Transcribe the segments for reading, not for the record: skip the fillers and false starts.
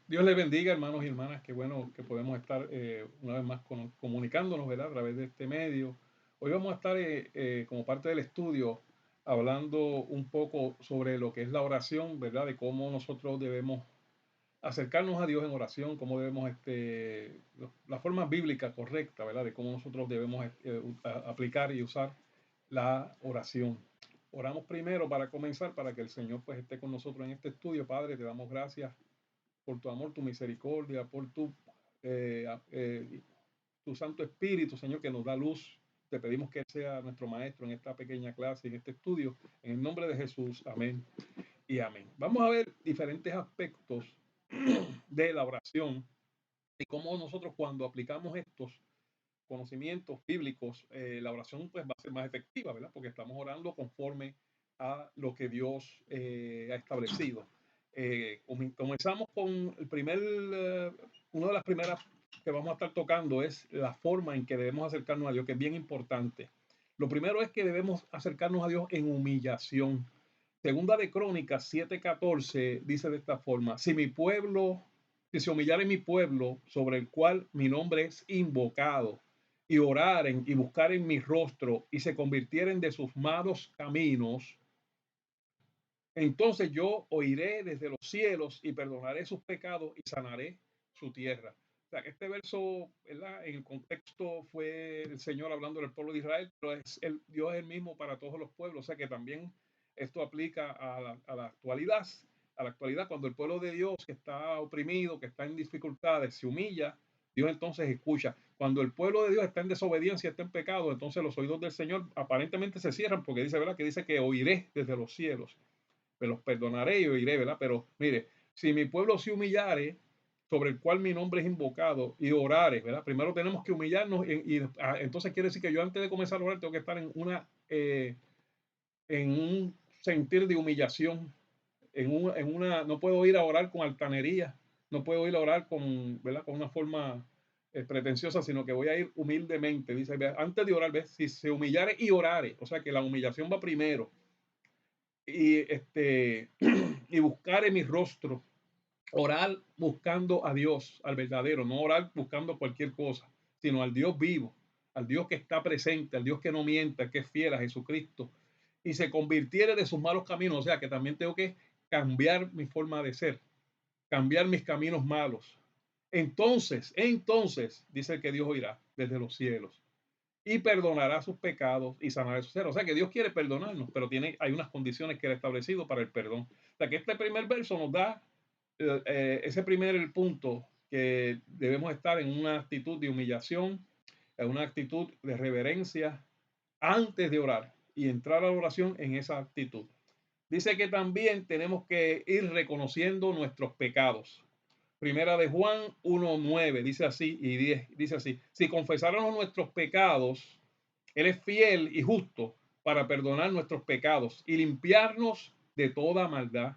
Dios les bendiga, hermanos y hermanas. Qué bueno que podemos estar una vez más comunicándonos, ¿verdad? A través de este medio. Hoy vamos a estar, como parte del estudio, hablando un poco sobre lo que es la oración, ¿verdad? De cómo nosotros debemos acercarnos a Dios en oración, cómo debemos, la forma bíblica correcta, ¿verdad? De cómo nosotros debemos aplicar y usar la oración. Oramos primero para comenzar, para que el Señor pues esté con nosotros en este estudio. Padre, te damos gracias por tu amor, tu misericordia, por eh, eh, tu Santo Espíritu, Señor, que nos da luz. Te pedimos que Él sea nuestro maestro en esta pequeña clase, en este estudio. En el nombre de Jesús, amén y amén. Vamos a ver diferentes aspectos de la oración y cómo nosotros cuando aplicamos estos conocimientos bíblicos, la oración pues va a ser más efectiva, ¿verdad? Porque estamos orando conforme a lo que Dios ha establecido. Comenzamos con una de las primeras que vamos a estar tocando es la forma en que debemos acercarnos a Dios, que es bien importante. Lo primero es que debemos acercarnos a Dios en humillación. Segunda de Crónicas 7:14 dice de esta forma: si mi pueblo, si se humillare mi pueblo, sobre el cual mi nombre es invocado, y oraren y buscaren mi rostro, y se convirtieren de sus malos caminos, entonces yo oiré desde los cielos y perdonaré sus pecados y sanaré su tierra. O sea, que este verso, ¿verdad? En el contexto fue el Señor hablando del pueblo de Israel, pero Dios es el mismo para todos los pueblos. O sea, que también esto aplica a la actualidad. A la actualidad, cuando el pueblo de Dios que está oprimido, que está en dificultades, se humilla, Dios entonces escucha. Cuando el pueblo de Dios está en desobediencia, está en pecado, entonces los oídos del Señor aparentemente se cierran, porque dice, ¿verdad? Que dice que oiré desde los cielos, me los perdonaré y oiré, ¿verdad? Pero mire, si mi pueblo se humillare, sobre el cual mi nombre es invocado, y orare, ¿verdad? Primero tenemos que humillarnos entonces quiere decir que yo antes de comenzar a orar tengo que estar en un sentir de humillación, no puedo ir a orar con altanería, no puedo ir a orar con, ¿verdad? Con una forma pretenciosa, sino que voy a ir humildemente. Dice, antes de orar, ¿ves? Si se humillare y orare, o sea que la humillación va primero. Y y buscar en mi rostro, orar buscando a Dios, al verdadero, no orar buscando cualquier cosa, sino al Dios vivo, al Dios que está presente, al Dios que no mienta, que es fiel a Jesucristo, y se convirtiere de sus malos caminos. O sea que también tengo que cambiar mi forma de ser, cambiar mis caminos malos. Entonces, dice que Dios oirá desde los cielos y perdonará sus pecados y sanará sus heridas. O sea que Dios quiere perdonarnos, pero hay unas condiciones que Él ha establecido para el perdón. O sea que este primer verso nos da ese primer punto, que debemos estar en una actitud de humillación, en una actitud de reverencia antes de orar y entrar a la oración en esa actitud. Dice que también tenemos que ir reconociendo nuestros pecados. Primera de Juan 1:9 dice así y 10 dice así: si confesáramos nuestros pecados, Él es fiel y justo para perdonar nuestros pecados y limpiarnos de toda maldad.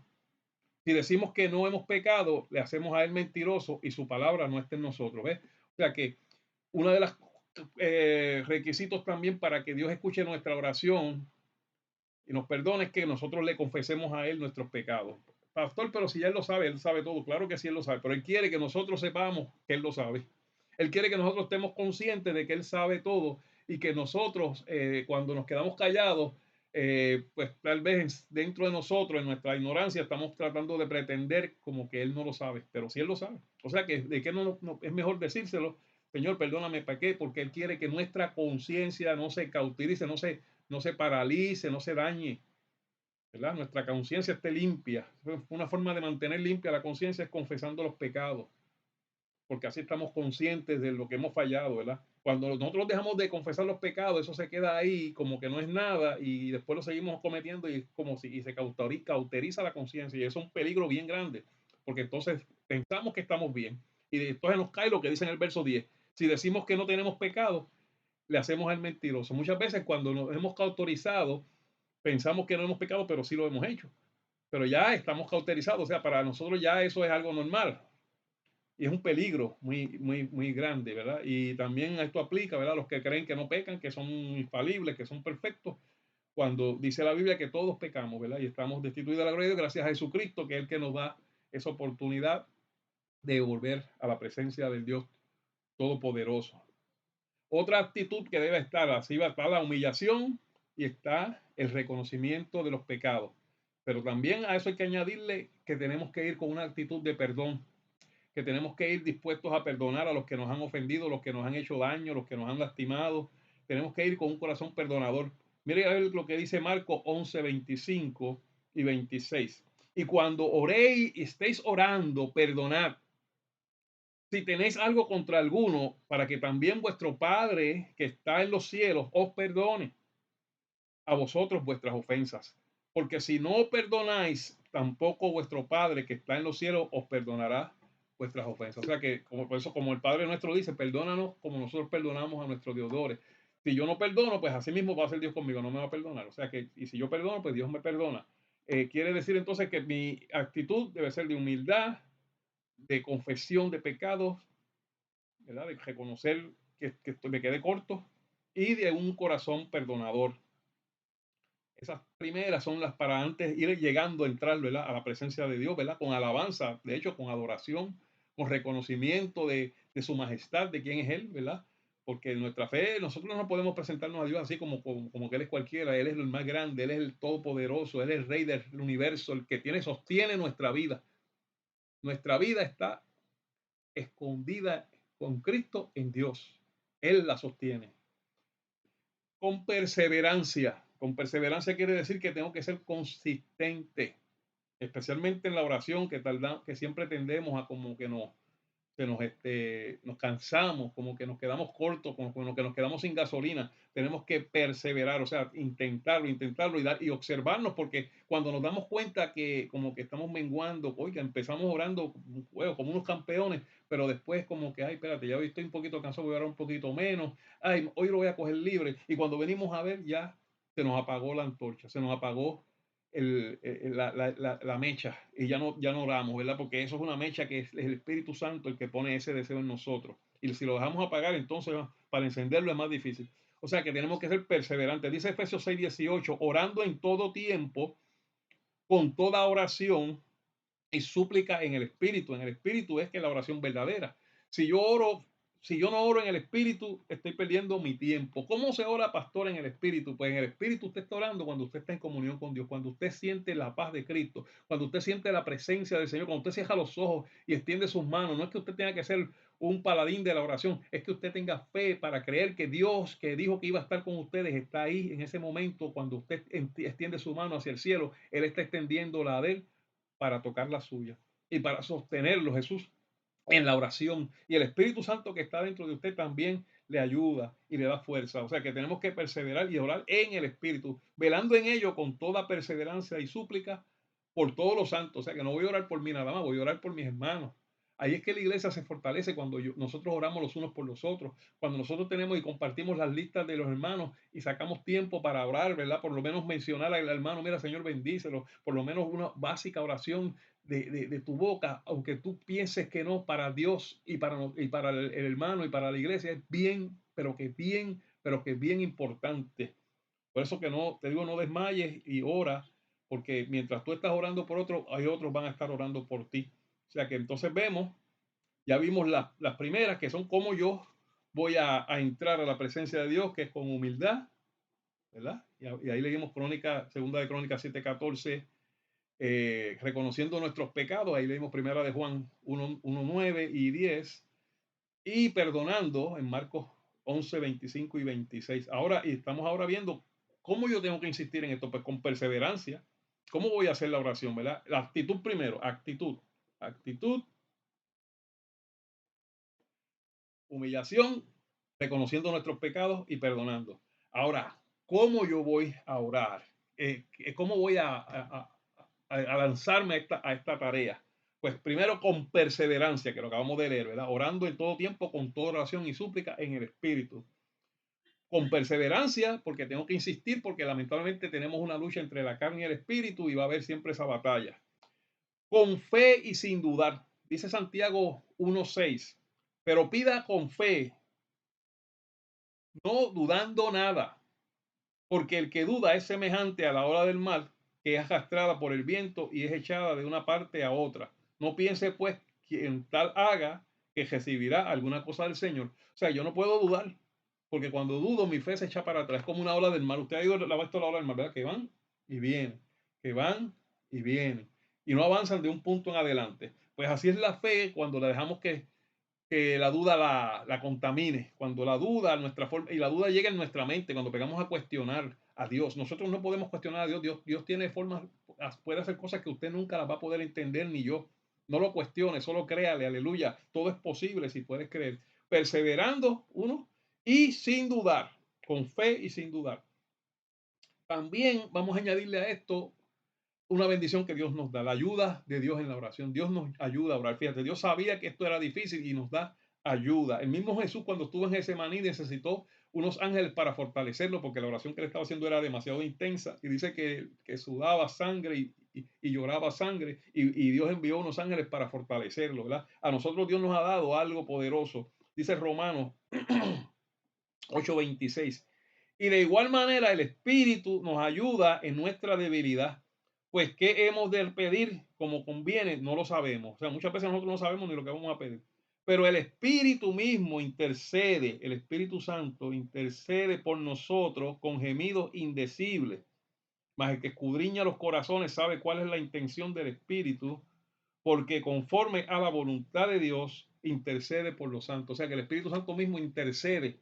Si decimos que no hemos pecado, le hacemos a Él mentiroso y su palabra no está en nosotros. ¿Ves? O sea que uno de los requisitos también para que Dios escuche nuestra oración y nos perdone es que nosotros le confesemos a Él nuestros pecados. Pastor, pero si ya Él sabe todo. Claro que sí, Él lo sabe, pero Él quiere que nosotros sepamos que Él lo sabe. Él quiere que nosotros estemos conscientes de que Él sabe todo y que nosotros, cuando nos quedamos callados, pues tal vez dentro de nosotros, en nuestra ignorancia, estamos tratando de pretender como que Él no lo sabe, pero sí Él lo sabe. O sea que de qué no es mejor decírselo: Señor, perdóname, ¿para qué? Porque Él quiere que nuestra conciencia no se cauterice, no se paralice, no se dañe, ¿verdad? Nuestra conciencia esté limpia. Una forma de mantener limpia la conciencia es confesando los pecados, porque así estamos conscientes de lo que hemos fallado, ¿verdad? Cuando nosotros dejamos de confesar los pecados, eso se queda ahí como que no es nada y después lo seguimos cometiendo y como si y se cauteriza la conciencia, y eso es un peligro bien grande, porque entonces pensamos que estamos bien y entonces nos cae lo que dice en el verso 10: si decimos que no tenemos pecado, le hacemos al mentiroso. Muchas veces cuando nos hemos cauterizado, pensamos que no hemos pecado, pero sí lo hemos hecho. Pero ya estamos cauterizados, o sea, para nosotros ya eso es algo normal. Y es un peligro muy, muy, muy grande, ¿verdad? Y también esto aplica, ¿verdad? A los que creen que no pecan, que son infalibles, que son perfectos, cuando dice la Biblia que todos pecamos, ¿verdad? Y estamos destituidos de la gloria de Dios gracias a Jesucristo, que es el que nos da esa oportunidad de volver a la presencia del Dios Todopoderoso. Otra actitud que debe estar, así va a estar la humillación y está el reconocimiento de los pecados. Pero también a eso hay que añadirle que tenemos que ir con una actitud de perdón, que tenemos que ir dispuestos a perdonar a los que nos han ofendido, los que nos han hecho daño, los que nos han lastimado. Tenemos que ir con un corazón perdonador. Mire a ver lo que dice Marcos 11, 25 y 26. Y cuando oréis y estéis orando, perdonad si tenéis algo contra alguno, para que también vuestro Padre que está en los cielos os perdone a vosotros vuestras ofensas. Porque si no perdonáis, tampoco vuestro Padre que está en los cielos os perdonará vuestras ofensas. O sea que, como, por eso, como el Padre nuestro dice, perdónanos como nosotros perdonamos a nuestros deudores. Si yo no perdono, pues así mismo va a ser Dios conmigo, no me va a perdonar. O sea que, y si yo perdono, pues Dios me perdona. Quiere decir entonces que mi actitud debe ser de humildad, de confesión de pecados, ¿verdad? De reconocer que me quedé corto y de un corazón perdonador. Esas primeras son las para antes ir llegando a entrar, ¿verdad? A la presencia de Dios, ¿verdad? Con alabanza, de hecho, con adoración, con reconocimiento de su majestad, de quién es Él, ¿verdad? Porque en nuestra fe, nosotros no podemos presentarnos a Dios así como que Él es cualquiera. Él es el más grande, Él es el todopoderoso, Él es el rey del universo, el que sostiene nuestra vida. Nuestra vida está escondida con Cristo en Dios. Él la sostiene. Con perseverancia. Con perseverancia quiere decir que tengo que ser consistente, especialmente en la oración, que siempre tendemos a como que nos cansamos, como que nos quedamos cortos, como que nos quedamos sin gasolina. Tenemos que perseverar, o sea, intentarlo y observarnos, porque cuando nos damos cuenta que como que estamos menguando, oiga, empezamos orando bueno, como unos campeones, pero después como que, ay, espérate, ya hoy estoy un poquito cansado, voy a orar un poquito menos, ay, hoy lo voy a coger libre, y cuando venimos a ver ya se nos apagó la antorcha, se nos apagó la mecha y ya no oramos, ¿verdad? Porque eso es una mecha que es el Espíritu Santo el que pone ese deseo en nosotros. Y si lo dejamos apagar, entonces para encenderlo es más difícil. O sea que tenemos que ser perseverantes. Dice Efesios 6:18, orando en todo tiempo, con toda oración y súplica en el Espíritu. En el Espíritu es que la oración verdadera. Si yo oro, si yo no oro en el Espíritu, estoy perdiendo mi tiempo. ¿Cómo se ora, pastor, en el Espíritu? Pues en el Espíritu usted está orando cuando usted está en comunión con Dios, cuando usted siente la paz de Cristo, cuando usted siente la presencia del Señor, cuando usted cierra los ojos y extiende sus manos. No es que usted tenga que ser un paladín de la oración, es que usted tenga fe para creer que Dios, que dijo que iba a estar con ustedes, está ahí en ese momento. Cuando usted extiende su mano hacia el cielo, Él está extendiendo la de Él para tocar la suya y para sostenerlo, Jesús, en la oración. Y el Espíritu Santo que está dentro de usted también le ayuda y le da fuerza. O sea que tenemos que perseverar y orar en el Espíritu, velando en ello con toda perseverancia y súplica por todos los santos. O sea que no voy a orar por mí nada más, voy a orar por mis hermanos. Ahí es que la iglesia se fortalece cuando nosotros oramos los unos por los otros, cuando nosotros tenemos y compartimos las listas de los hermanos y sacamos tiempo para orar, ¿verdad? Por lo menos mencionar al hermano, mira, Señor, bendícelo, por lo menos una básica oración de tu boca, aunque tú pienses que no, para Dios y para el hermano y para la iglesia, es bien, pero que bien importante. Por eso que no, te digo, no desmayes y ora, porque mientras tú estás orando por otro, hay otros van a estar orando por ti. O sea que entonces vemos, ya vimos las primeras, que son como yo voy a entrar a la presencia de Dios, que es con humildad, ¿verdad? Y ahí leímos segunda de Crónicas 7:14, reconociendo nuestros pecados. Ahí leímos primera de Juan 1:9 y 10, y perdonando en Marcos 11:25 y 26. Ahora, y estamos ahora viendo cómo yo tengo que insistir en esto, pues con perseverancia. ¿Cómo voy a hacer la oración, verdad? La actitud primero, actitud, humillación, reconociendo nuestros pecados y perdonando. Ahora, ¿cómo yo voy a orar? ¿Cómo voy a lanzarme a esta tarea? Pues primero con perseverancia, que lo acabamos de leer, ¿verdad? Orando en todo tiempo, con toda oración y súplica en el Espíritu. Con perseverancia, porque tengo que insistir, porque lamentablemente tenemos una lucha entre la carne y el Espíritu y va a haber siempre esa batalla. Con fe y sin dudar. Dice Santiago 1:6, pero pida con fe, no dudando nada, porque el que duda es semejante a la ola del mar, que es arrastrada por el viento y es echada de una parte a otra. No piense pues quien tal haga que recibirá alguna cosa del Señor. O sea, yo no puedo dudar, porque cuando dudo mi fe se echa para atrás, como una ola del mar. Usted ha ido la visto la ola del mar, ¿verdad? Que van y vienen, que van y vienen, y no avanzan de un punto en adelante. Pues así es la fe cuando la dejamos que la duda la contamine, cuando la duda, nuestra forma, y la duda llega en nuestra mente, cuando pegamos a cuestionar a Dios. Nosotros no podemos cuestionar a Dios. Dios tiene formas, puede hacer cosas que usted nunca las va a poder entender, ni yo. No lo cuestione, solo créale, aleluya. Todo es posible si puedes creer. Perseverando, uno, y sin dudar, con fe y sin dudar. También vamos a añadirle a esto una bendición que Dios nos da, la ayuda de Dios en la oración. Dios nos ayuda a orar. Fíjate, Dios sabía que esto era difícil y nos da ayuda. El mismo Jesús, cuando estuvo en Getsemaní, necesitó unos ángeles para fortalecerlo, porque la oración que él estaba haciendo era demasiado intensa, y dice que sudaba sangre y lloraba sangre, y Dios envió unos ángeles para fortalecerlo, ¿verdad? A nosotros Dios nos ha dado algo poderoso. Dice Romanos 8:26. Y de igual manera el Espíritu nos ayuda en nuestra debilidad. Pues qué hemos de pedir como conviene, no lo sabemos. O sea, muchas veces nosotros no sabemos ni lo que vamos a pedir. Pero el Espíritu mismo intercede, el Espíritu Santo intercede por nosotros con gemidos indecibles. Mas el que escudriña los corazones sabe cuál es la intención del Espíritu, porque conforme a la voluntad de Dios intercede por los santos. O sea que el Espíritu Santo mismo intercede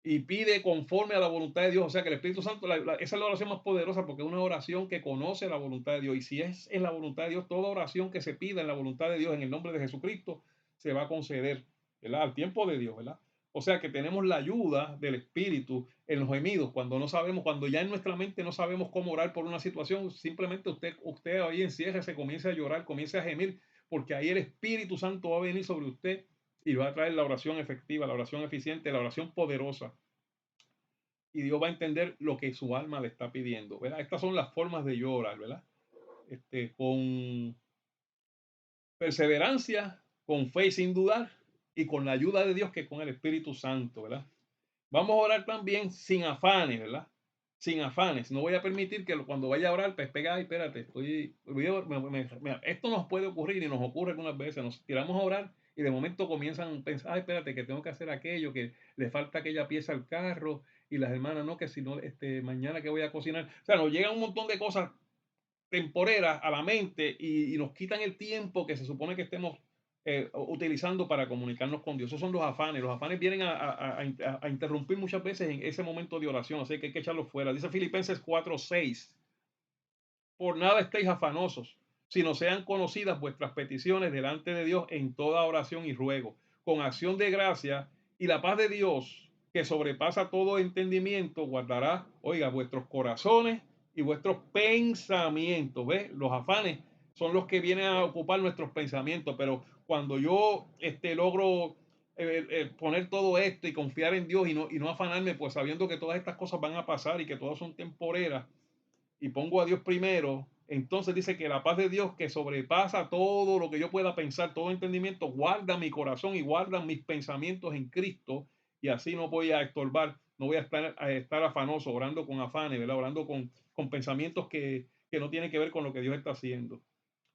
y pide conforme a la voluntad de Dios. O sea que el Espíritu Santo, esa es la oración más poderosa, porque es una oración que conoce la voluntad de Dios. Y si es en la voluntad de Dios, toda oración que se pida en la voluntad de Dios, en el nombre de Jesucristo, se va a conceder, ¿verdad? Al tiempo de Dios, ¿verdad? O sea que tenemos la ayuda del Espíritu en los gemidos, cuando no sabemos, cuando ya en nuestra mente no sabemos cómo orar por una situación, simplemente usted ahí encierra, se comienza a llorar, comienza a gemir, porque ahí el Espíritu Santo va a venir sobre usted y va a traer la oración efectiva, la oración eficiente, la oración poderosa. Y Dios va a entender lo que su alma le está pidiendo, ¿verdad? Estas son las formas de yo orar, ¿verdad? Con perseverancia, con fe y sin dudar, y con la ayuda de Dios, que es con el Espíritu Santo, ¿verdad? Vamos a orar también sin afanes, ¿verdad? Sin afanes. No voy a permitir que cuando vaya a orar, pues pega, ay, espérate, esto nos puede ocurrir y nos ocurre algunas veces. Nos tiramos a orar y de momento comienzan a pensar, ay, espérate, que tengo que hacer aquello, que le falta aquella pieza al carro, y las hermanas, no, que si no, mañana que voy a cocinar. O sea, nos llegan un montón de cosas temporeras a la mente y nos quitan el tiempo que se supone que estemos utilizando para comunicarnos con Dios. Esos son los afanes. Los afanes vienen a interrumpir muchas veces en ese momento de oración, así que hay que echarlos fuera. Dice Filipenses 4:6: por nada estéis afanosos, sino sean conocidas vuestras peticiones delante de Dios en toda oración y ruego, con acción de gracia, y la paz de Dios, que sobrepasa todo entendimiento, guardará, oiga, vuestros corazones y vuestros pensamientos. ¿Ves? Los afanes son los que vienen a ocupar nuestros pensamientos, pero cuando yo logro poner todo esto y confiar en Dios y no afanarme, pues sabiendo que todas estas cosas van a pasar y que todas son temporeras, y pongo a Dios primero, entonces dice que la paz de Dios, que sobrepasa todo lo que yo pueda pensar, todo entendimiento, guarda mi corazón y guarda mis pensamientos en Cristo, y así no voy a estorbar, no voy a estar afanoso, orando con afanes, ¿verdad? Orando con pensamientos que no tienen que ver con lo que Dios está haciendo.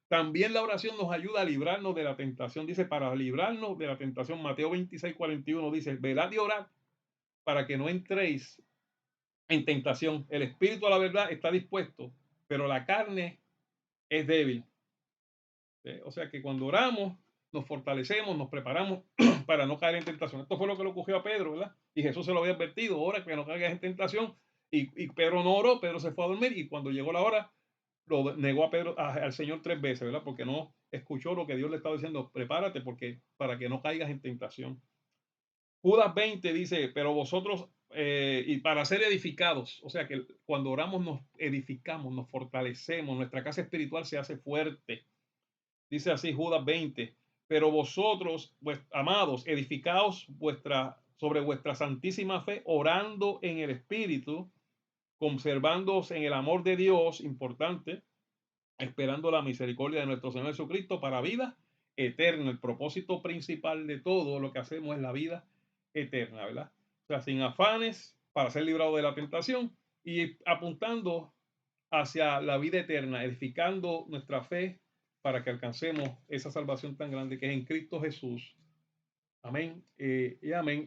También la oración nos ayuda a librarnos de la tentación. Dice, para librarnos de la tentación, Mateo 26:41 dice, velad y orad para que no entréis en tentación. El espíritu a la verdad está dispuesto, pero la carne es débil. O sea que cuando oramos, nos fortalecemos, nos preparamos para no caer en tentación. Esto fue lo que le ocurrió a Pedro, ¿verdad? Y Jesús se lo había advertido, ora que no caigas en tentación. Y Pedro no oró, Pedro se fue a dormir, y cuando llegó la hora, lo negó a Pedro, al Señor 3 veces, ¿verdad? Porque no escuchó lo que Dios le estaba diciendo, prepárate porque para que no caigas en tentación. Judas 20 dice, pero vosotros, y para ser edificados, o sea que cuando oramos nos edificamos, nos fortalecemos, nuestra casa espiritual se hace fuerte. Dice así Judas 20, pero vosotros, pues, amados, edificaos sobre vuestra santísima fe, orando en el Espíritu, conservándoos en el amor de Dios, importante, esperando la misericordia de nuestro Señor Jesucristo para vida eterna. El propósito principal de todo lo que hacemos es la vida eterna, ¿verdad? O sea, sin afanes, para ser librado de la tentación y apuntando hacia la vida eterna, edificando nuestra fe para que alcancemos esa salvación tan grande que es en Cristo Jesús. Amén. Y amén.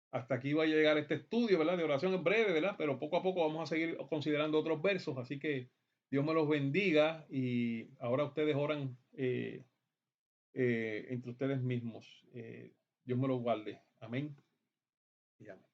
Hasta aquí va a llegar este estudio, ¿verdad? De oración en breve, ¿verdad? Pero poco a poco vamos a seguir considerando otros versos. Así que Dios me los bendiga y ahora ustedes oran entre ustedes mismos. Dios me los guarde. Amén. Y amén.